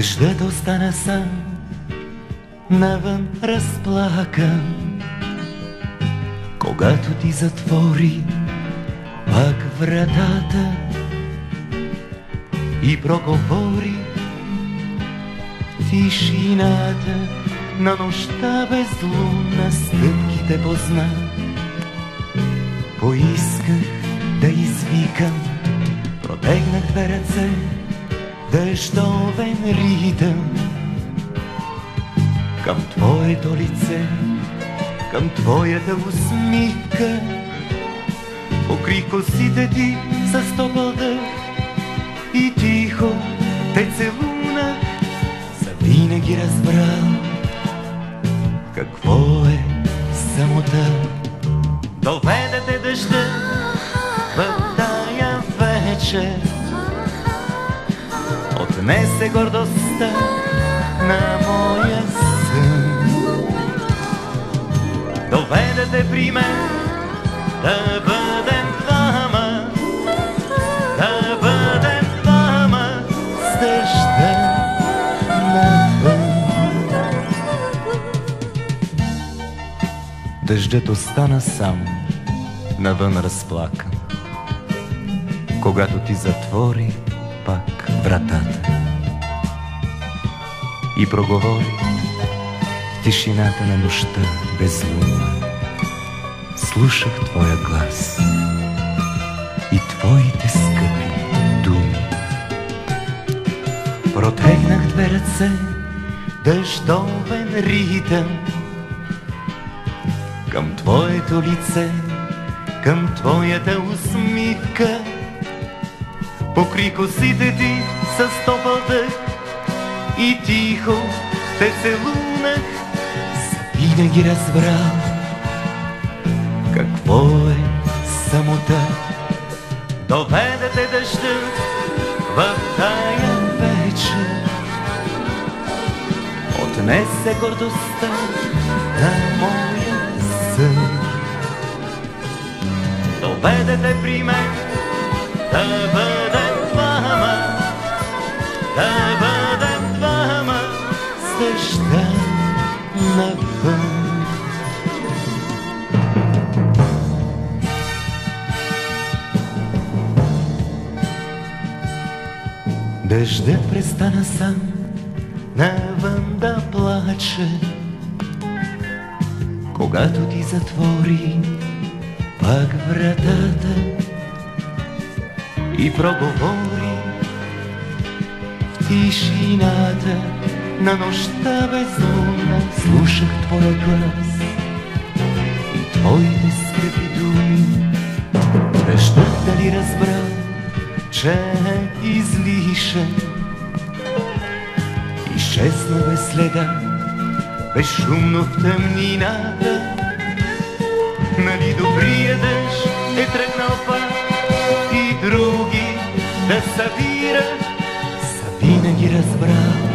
Дъждът остана сам, навън разплакан. Когато ти затвори пак вратата и проговори тишината на нощта безлунна, стъпките позна. Поисках да извикам, протегнах две ръце, дъждовен ритъм към твоето лице, към твоята усмивка. Покри косите ти с топъл дъх и тихо те целунах. Завинаги разбрал какво е самота. Доведе те дъжда в тая вечер, отнесе гордостта на моя сън. Доведе те при мен да бъдем двама, да бъдем двама с дъжда навън. Дъждът остана сам, навън разплакан, когато ти затвори пак вратата и проговори в тишината на нощта безлунна. Слушах твоя глас и твоите скъпи думи. Протегнах две ръце, дъждовен ритъм към твоето лице, към твоята усмивка. Покри косите ти с топъл дъх и тихо те целунах. Завинаги разбрал какво е самота. Доведе те дъждът в тая вечер, отнесе гордостта на моя сън. Доведе те при мен да бъдем двама, да бъдем двама с дъжда навън. Дъждът престана сам навън да плаче, когато ти затвори пак вратата и проговори в тишината на нощта безлунна. Слушах твоя глас и твоите скъпи думи. Дъждът дали разбрал, че е излишен, изчезна без следа, безшумно в тъмнината. Нали добрия дъжд е тръгнал пак и други да събира. Завинаги разбрал